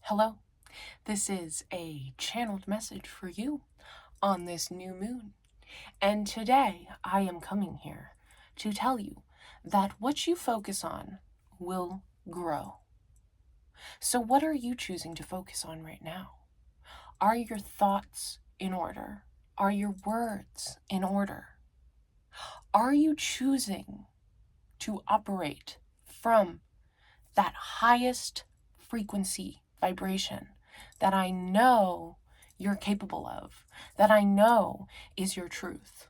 Hello, this is a channeled message for you on this new moon. And today I am coming here to tell you that what you focus on will grow. So, what are you choosing to focus on right now? Are your thoughts in order? Are your words in order? Are you choosing to operate from that highest frequency vibration that I know you're capable of, that I know is your truth?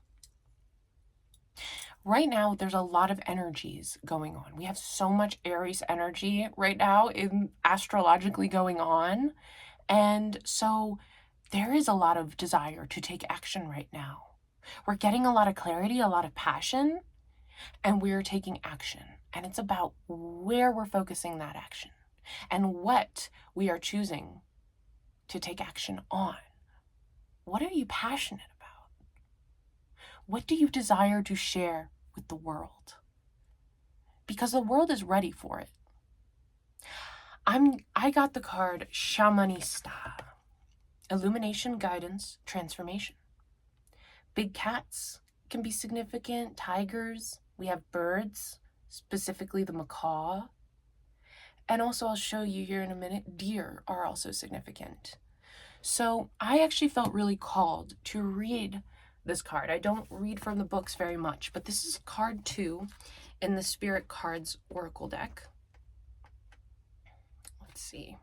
Right now, there's a lot of energies going on. We have so much Aries energy right now in astrologically going on. And so there is a lot of desire to take action right now. We're getting a lot of clarity, a lot of passion, and we're taking action. And it's about where we're focusing that action and what we are choosing to take action on. What are you passionate about? What do you desire to share with the world? Because the world is ready for it. I got the card Shamanista. Illumination, guidance, transformation. Big cats can be significant. Tigers. We have birds, specifically the macaw. And also, I'll show you here in a minute, deer are also significant. So I actually felt really called to read this card. I don't read from the books very much, but this is card 2 in the Spirit Cards Oracle deck. Let's see.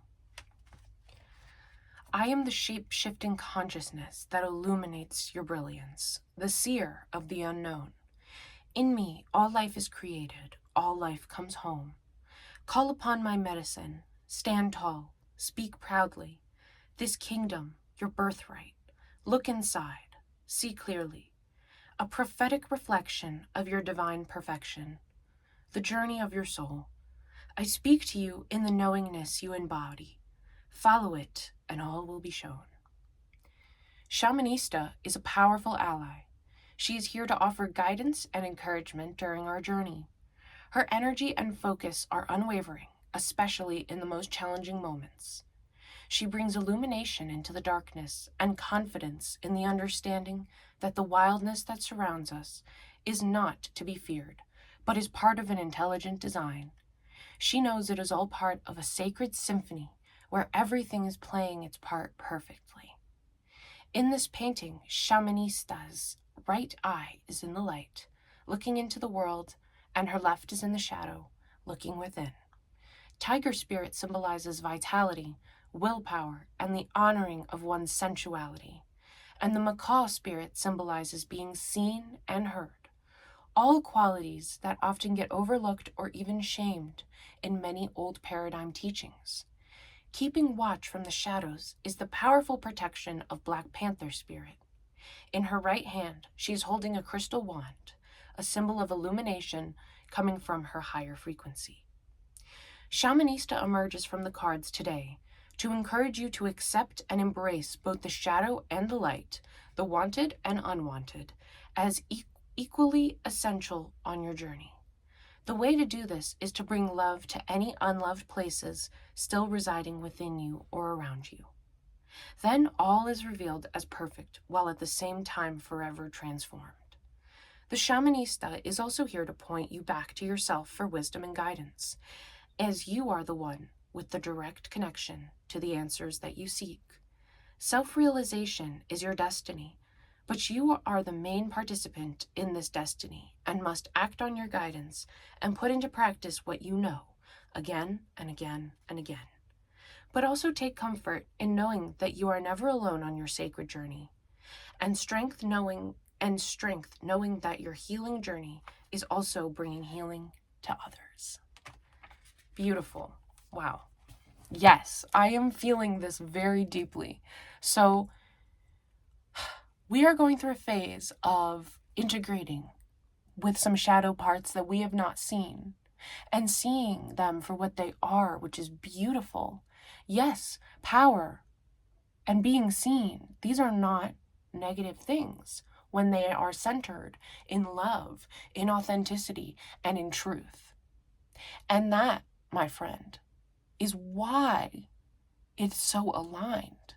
I am the shape-shifting consciousness that illuminates your brilliance, the seer of the unknown. In me, all life is created, all life comes home. Call upon my medicine, stand tall, speak proudly. This kingdom, your birthright. Look inside, see clearly. A prophetic reflection of your divine perfection, the journey of your soul. I speak to you in the knowingness you embody. Follow it, and all will be shown. Shamanista is a powerful ally. She is here to offer guidance and encouragement during our journey. Her energy and focus are unwavering, especially in the most challenging moments. She brings illumination into the darkness and confidence in the understanding that the wildness that surrounds us is not to be feared, but is part of an intelligent design. She knows it is all part of a sacred symphony where everything is playing its part perfectly. In this painting, Shamanista's right eye is in the light, looking into the world, and her left is in the shadow, looking within. Tiger spirit symbolizes vitality, willpower, and the honoring of one's sensuality. And the macaw spirit symbolizes being seen and heard, all qualities that often get overlooked or even shamed in many old paradigm teachings. Keeping watch from the shadows is the powerful protection of Black Panther spirit. In her right hand, she is holding a crystal wand, a symbol of illumination coming from her higher frequency. Shamanista emerges from the cards today to encourage you to accept and embrace both the shadow and the light, the wanted and unwanted, as equally essential on your journey. The way to do this is to bring love to any unloved places still residing within you or around you. Then all is revealed as perfect, while at the same time forever transformed. The Shamanista is also here to point you back to yourself for wisdom and guidance, as you are the one with the direct connection to the answers that you seek. Self-realization is your destiny, but you are the main participant in this destiny and must act on your guidance and put into practice what you know, again and again and again. But also take comfort in knowing that you are never alone on your sacred journey, and strength knowing that your healing journey is also bringing healing to others. Beautiful. Wow. Yes, I am feeling this very deeply. So we are going through a phase of integrating with some shadow parts that we have not seen and seeing them for what they are, which is beautiful. Yes, power and being seen, these are not negative things when they are centered in love, in authenticity, and in truth. And that, my friend, is why it's so aligned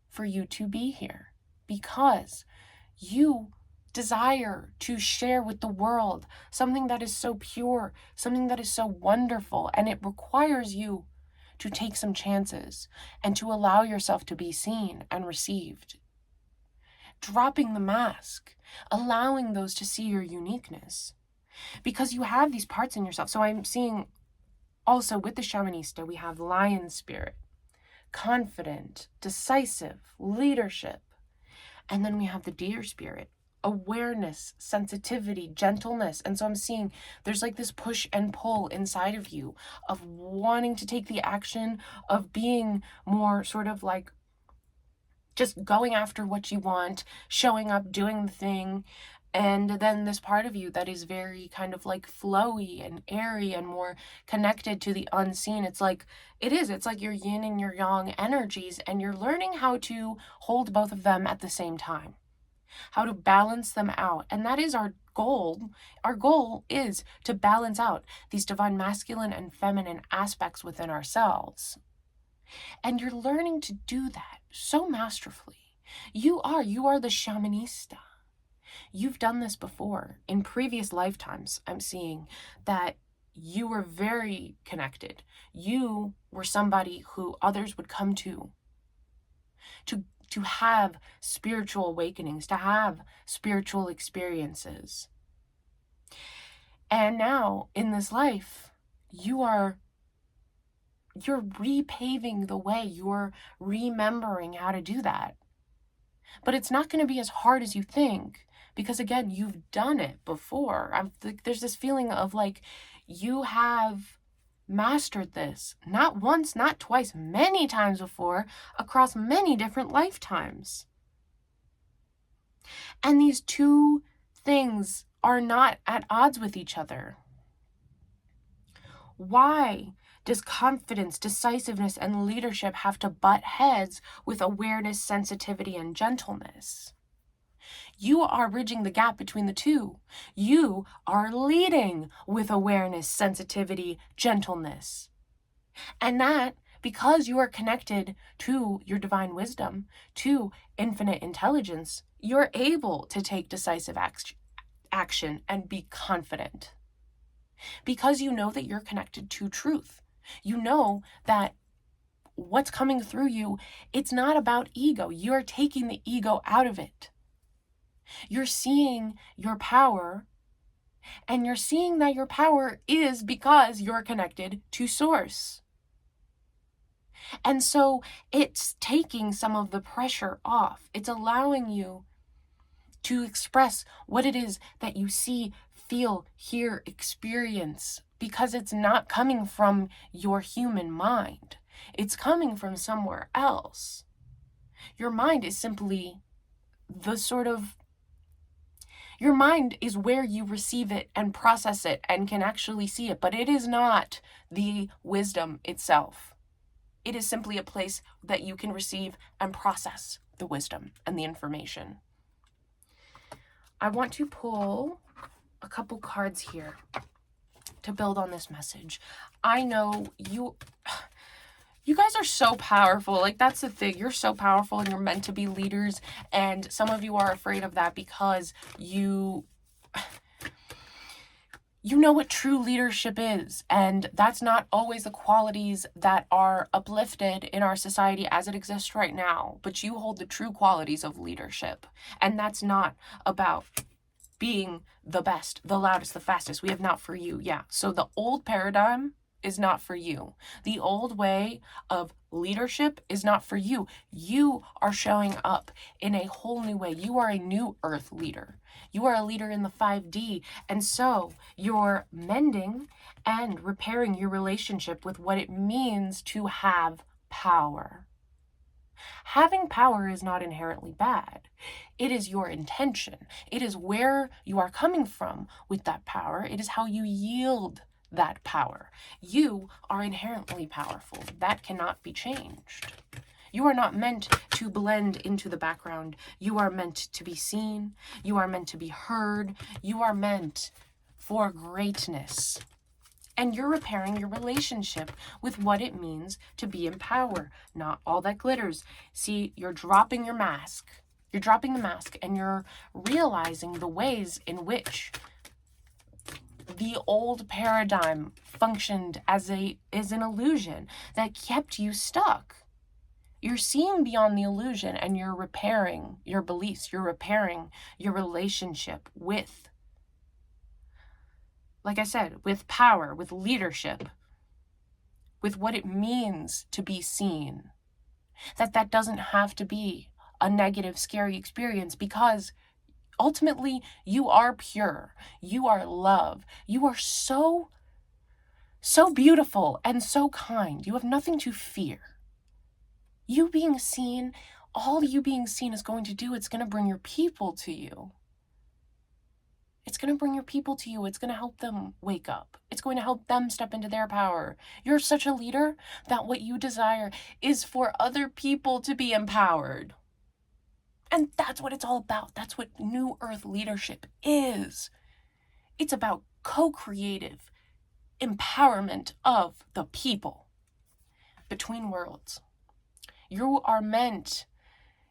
for you to be here, because you desire to share with the world something that is so pure, something that is so wonderful, and it requires you to take some chances and to allow yourself to be seen and received. Dropping the mask, allowing those to see your uniqueness, because you have these parts in yourself. So I'm seeing also with the shamanista, we have lion spirit, confident, decisive, leadership. And then we have the deer spirit, awareness, sensitivity, gentleness. And so I'm seeing there's like this push and pull inside of you of wanting to take the action, of being more sort of like just going after what you want, showing up, doing the thing. And then this part of you that is very kind of like flowy and airy and more connected to the unseen. It's like your yin and your yang energies, and you're learning how to hold both of them at the same time, how to balance them out. And that is our goal. Our goal is to balance out these divine masculine and feminine aspects within ourselves. And you're learning to do that so masterfully. You are the shamanista. You've done this before. In previous lifetimes, I'm seeing that you were very connected. You were somebody who others would come to have spiritual awakenings, to have spiritual experiences. And now, in this life, you're repaving the way. You're remembering how to do that. But it's not going to be as hard as you think, because again, you've done it before. There's this feeling of like you have mastered this, not once, not twice, many times before, across many different lifetimes. And these two things are not at odds with each other. Why does confidence, decisiveness, and leadership have to butt heads with awareness, sensitivity, and gentleness? You are bridging the gap between the two. You are leading with awareness, sensitivity, gentleness. And that, because you are connected to your divine wisdom, to infinite intelligence, you're able to take decisive action and be confident. Because you know that you're connected to truth. You know that what's coming through you, it's not about ego. You're taking the ego out of it. You're seeing your power, and you're seeing that your power is because you're connected to source. And so it's taking some of the pressure off. It's allowing you to express what it is that you see, feel, hear, experience, because it's not coming from your human mind. It's coming from somewhere else. Your mind is simply your mind is where you receive it and process it and can actually see it, but it is not the wisdom itself. It is simply a place that you can receive and process the wisdom and the information. I want to pull a couple cards here to build on this message. I know you guys are so powerful. Like, that's the thing. You're so powerful and you're meant to be leaders. And some of you are afraid of that because you know what true leadership is. And that's not always the qualities that are uplifted in our society as it exists right now. But you hold the true qualities of leadership. And that's not about being the best, the loudest, the fastest. We have not for you. Yeah. So the old paradigm is not for you. The old way of leadership is not for you. You are showing up in a whole new way. You are a new earth leader. You are a leader in the 5D. And so you're mending and repairing your relationship with what it means to have power. Having power is not inherently bad. It is your intention. It is where you are coming from with that power. It is how you yield that power. You are inherently powerful. That cannot be changed. You are not meant to blend into the background. You are meant to be seen. You are meant to be heard. You are meant for greatness. And you're repairing your relationship with what it means to be in power, not all that glitters. See, you're dropping your mask. You're dropping the mask and you're realizing the ways in which the old paradigm functioned as an illusion that kept you stuck. You're seeing beyond the illusion and you're repairing your beliefs. You're repairing your relationship with, like I said, with power, with leadership, with what it means to be seen. That doesn't have to be a negative, scary experience, because ultimately you are pure. You are love. You are so beautiful and so kind. You have nothing to fear. You being seen, all you being seen is going to do, it's going to bring your people to you. It's going to bring your people to you. It's going to help them wake up. It's going to help them step into their power. You're such a leader that what you desire is for other people to be empowered. And that's what it's all about. That's what New Earth leadership is. It's about co-creative empowerment of the people between worlds. You are meant.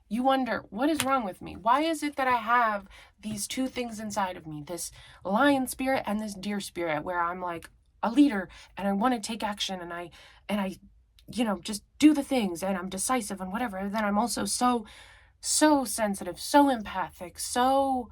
You wonder, what is wrong with me? Why is it that I have these two things inside of me, this lion spirit and this deer spirit, where I'm like a leader and I want to take action and I just do the things and I'm decisive and whatever. And then I'm also so sensitive, so empathic, so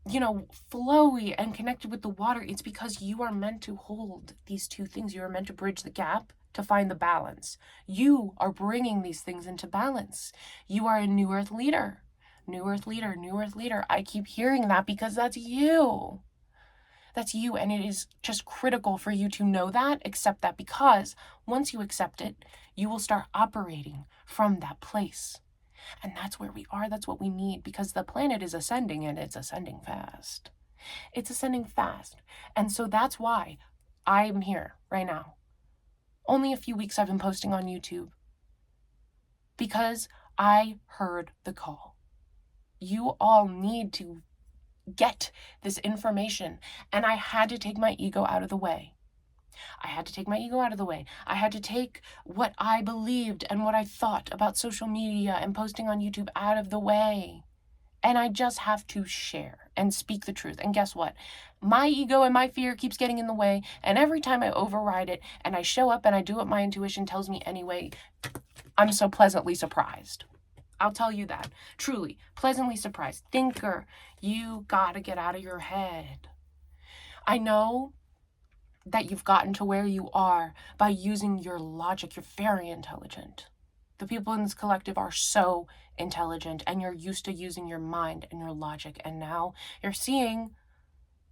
flowy and connected with the water. It's because you are meant to hold these two things. You are meant to bridge the gap to find the balance. You are bringing these things into balance. You are a New Earth leader. New Earth leader, New Earth leader. I keep hearing that because that's you. That's you, and it is just critical for you to know that, accept that, because once you accept it, you will start operating from that place. And that's where we are. That's what we need, because the planet is ascending, and it's ascending fast. It's ascending fast. And so that's why I'm here right now. Only a few weeks I've been posting on YouTube, because I heard the call. You all need to get this information, and I had to take my ego out of the way. I had to take what I believed and what I thought about social media and posting on YouTube out of the way. And I just have to share and speak the truth. And guess what? My ego and my fear keeps getting in the way. And every time I override it and I show up and I do what my intuition tells me anyway, I'm so pleasantly surprised. I'll tell you that. Truly, pleasantly surprised. Thinker, you gotta get out of your head. I know that you've gotten to where you are by using your logic. You're very intelligent. The people in this collective are so intelligent, and you're used to using your mind and your logic. And now you're seeing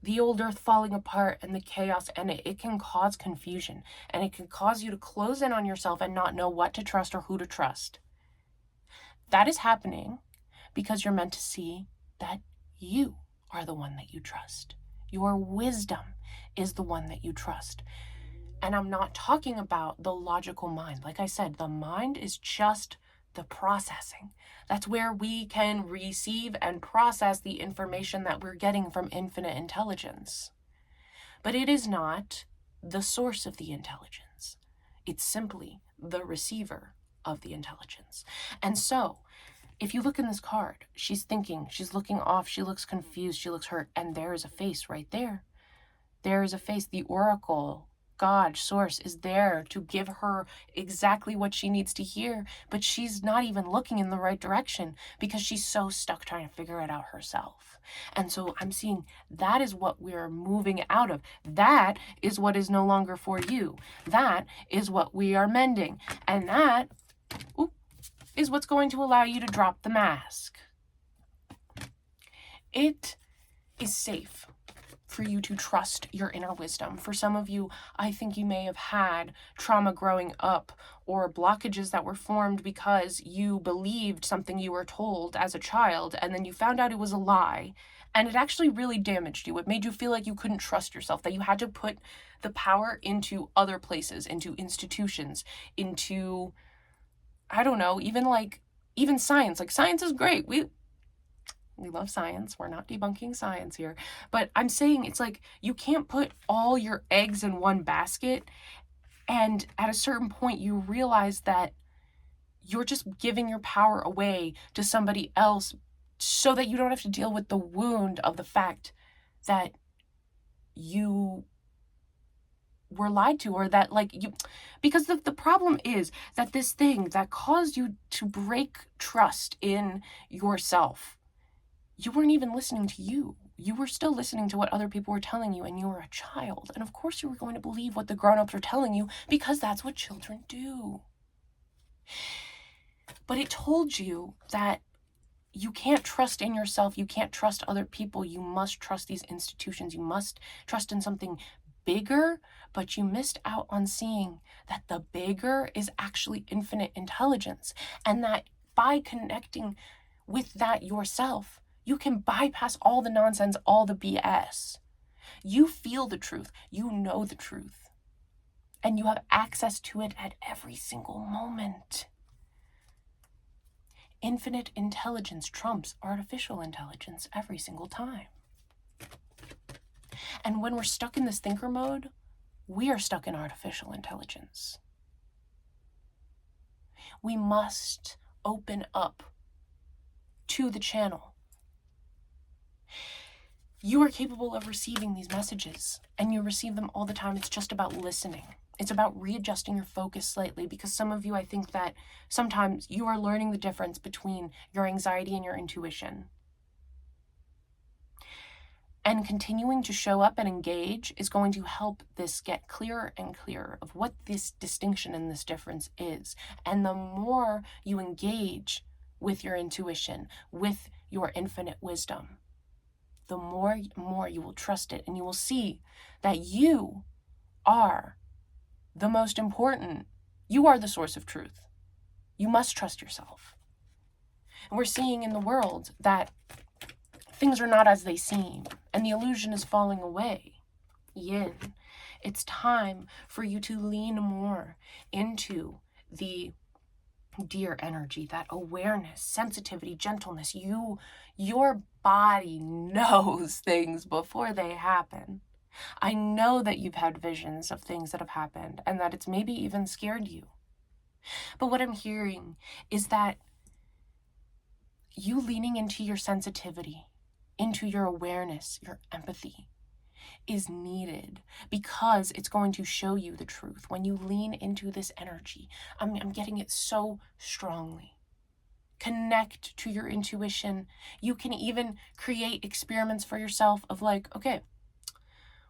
the old earth falling apart and the chaos, and it can cause confusion, and it can cause you to close in on yourself and not know what to trust or who to trust. That is happening because you're meant to see that you are the one that you trust. Your wisdom is the one that you trust. And I'm not talking about the logical mind. Like I said, the mind is just the processing. That's where we can receive and process the information that we're getting from infinite intelligence. But it is not the source of the intelligence. It's simply the receiver of the intelligence. And so, if you look in this card, she's thinking, she's looking off, she looks confused, she looks hurt, and there is a face right there. There is a face. The oracle, God, source, is there to give her exactly what she needs to hear, but she's not even looking in the right direction because she's so stuck trying to figure it out herself. And so I'm seeing that is what we're moving out of. That is what is no longer for you. That is what we are mending. And that is what's going to allow you to drop the mask. It is safe for you to trust your inner wisdom. For some of you, I think you may have had trauma growing up or blockages that were formed because you believed something you were told as a child and then you found out it was a lie, and it actually really damaged you. It made you feel like you couldn't trust yourself, that you had to put the power into other places, into institutions, into, I don't know, even science. Like, science is great. We love science. We're not debunking science here. But I'm saying it's like you can't put all your eggs in one basket. And at a certain point, you realize that you're just giving your power away to somebody else so that you don't have to deal with the wound of the fact that you were lied to, or that like you, because the problem is that this thing that caused you to break trust in yourself, you weren't even listening to you. You were still listening to what other people were telling you, and you were a child. And of course you were going to believe what the grown-ups were telling you, because that's what children do. But it told you that you can't trust in yourself. You can't trust other people. You must trust these institutions. You must trust in something bigger, but you missed out on seeing that the bigger is actually infinite intelligence, and that by connecting with that yourself, you can bypass all the nonsense, all the BS. You feel the truth. You know the truth. And you have access to it at every single moment. Infinite intelligence trumps artificial intelligence every single time. And when we're stuck in this thinker mode, we are stuck in artificial intelligence. We must open up to the channel. You are capable of receiving these messages, and you receive them all the time. It's just about listening. It's about readjusting your focus slightly, because some of you, I think that sometimes you are learning the difference between your anxiety and your intuition. And continuing to show up and engage is going to help this get clearer and clearer of what this distinction and this difference is. And the more you engage with your intuition, with your infinite wisdom, the more you will trust it, and you will see that you are the most important. You are the source of truth. You must trust yourself. And we're seeing in the world that things are not as they seem, and the illusion is falling away. Yin. It's time for you to lean more into the dear energy, that awareness, sensitivity, gentleness. Your body knows things before they happen. I know that you've had visions of things that have happened, and that it's maybe even scared you. But what I'm hearing is that you leaning into your sensitivity, into your awareness, your empathy, is needed, because it's going to show you the truth. When you lean into this energy, I'm getting it so strongly. Connect to your intuition. You can even create experiments for yourself of like, okay,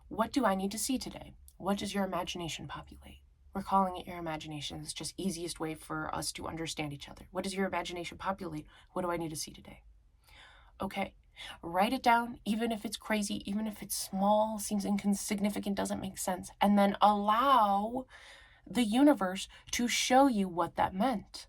what do I need to see today? What does your imagination populate? We're calling it your imagination. It's just easiest way for us to understand each other. What does your imagination populate? What do I need to see today? Okay, write it down, even if it's crazy, even if it's small, seems insignificant, doesn't make sense, and then allow the universe to show you what that meant.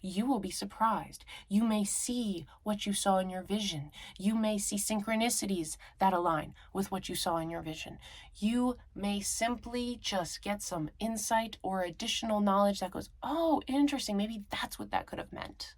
You will be surprised. You may see what you saw in your vision. You may see synchronicities that align with what you saw in your vision. You may simply just get some insight or additional knowledge that goes, oh, interesting, maybe that's what that could have meant.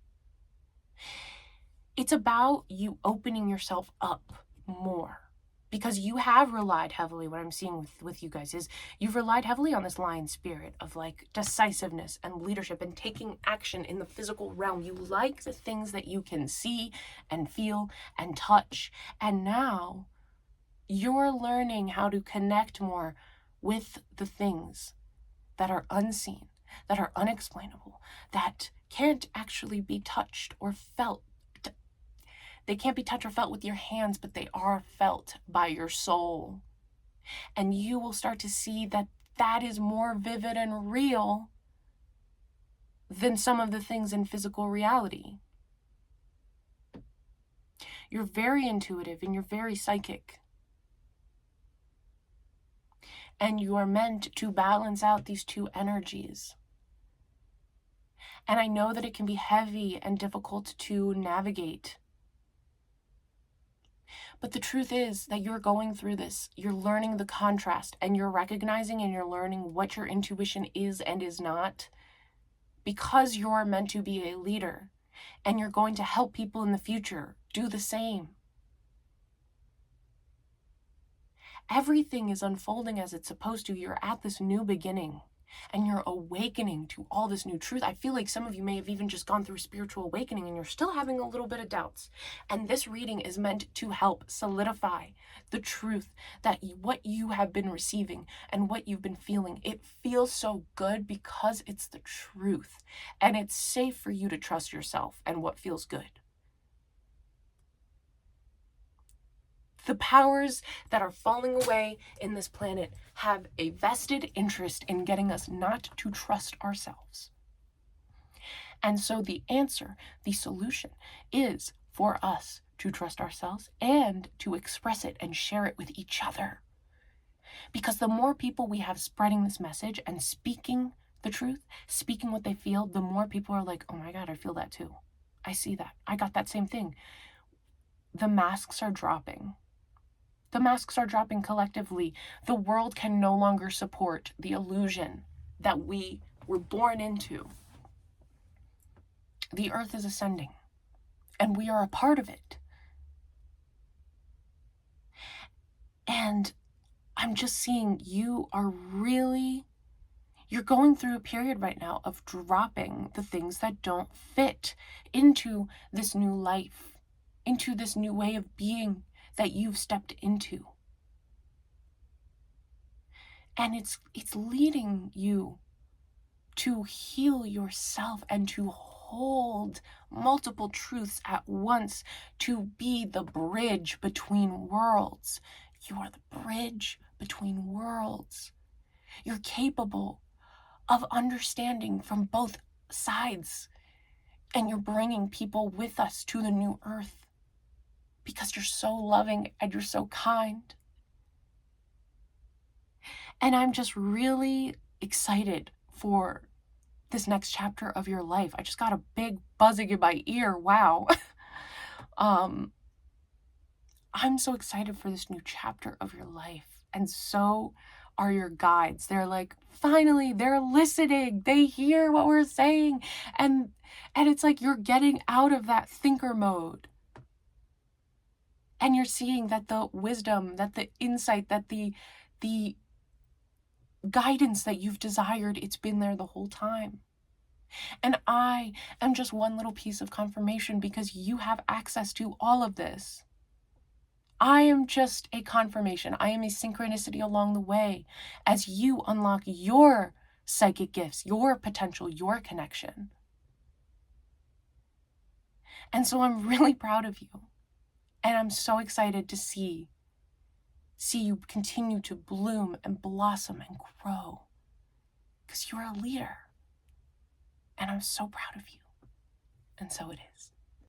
It's about you opening yourself up more, because you have relied heavily, what I'm seeing with you guys is you've relied heavily on this lion spirit of like decisiveness and leadership and taking action in the physical realm. You like the things that you can see and feel and touch. And now you're learning how to connect more with the things that are unseen, that are unexplainable, that can't actually be touched or felt. They can't be touched or felt with your hands, but they are felt by your soul. And you will start to see that that is more vivid and real than some of the things in physical reality. You're very intuitive and you're very psychic. And you are meant to balance out these two energies. And I know that it can be heavy and difficult to navigate. But the truth is that you're going through this. You're learning the contrast, and you're recognizing and you're learning what your intuition is and is not, because you're meant to be a leader, and you're going to help people in the future do the same. Everything is unfolding as it's supposed to. You're at this new beginning and you're awakening to all this new truth. I feel like some of you may have even just gone through spiritual awakening and you're still having a little bit of doubts. And this reading is meant to help solidify the truth that what you have been receiving and what you've been feeling, it feels so good because it's the truth. And it's safe for you to trust yourself and what feels good. The powers that are falling away in this planet have a vested interest in getting us not to trust ourselves. And so the answer, the solution, is for us to trust ourselves and to express it and share it with each other. Because the more people we have spreading this message and speaking the truth, speaking what they feel, the more people are like, oh my God, I feel that too. I see that. I got that same thing. The masks are dropping. The masks are dropping collectively. The world can no longer support the illusion that we were born into. The earth is ascending, and we are a part of it. And I'm just seeing you're going through a period right now of dropping the things that don't fit into this new life, into this new way of being that you've stepped into. And it's leading you to heal yourself and to hold multiple truths at once, to be the bridge between worlds. You are the bridge between worlds. You're capable of understanding from both sides, and you're bringing people with us to the new earth because you're so loving and you're so kind. And I'm just really excited for this next chapter of your life. I just got a big buzzing in my ear. Wow. I'm so excited for this new chapter of your life. And so are your guides. They're like, finally, they're listening. They hear what we're saying. And it's like you're getting out of that thinker mode. And you're seeing that the wisdom, that the insight, that the guidance that you've desired, it's been there the whole time. And I am just one little piece of confirmation because you have access to all of this. I am just a confirmation. I am a synchronicity along the way as you unlock your psychic gifts, your potential, your connection. And so I'm really proud of you. And I'm so excited to see you continue to bloom and blossom and grow because you're a leader. And I'm so proud of you. And so it is.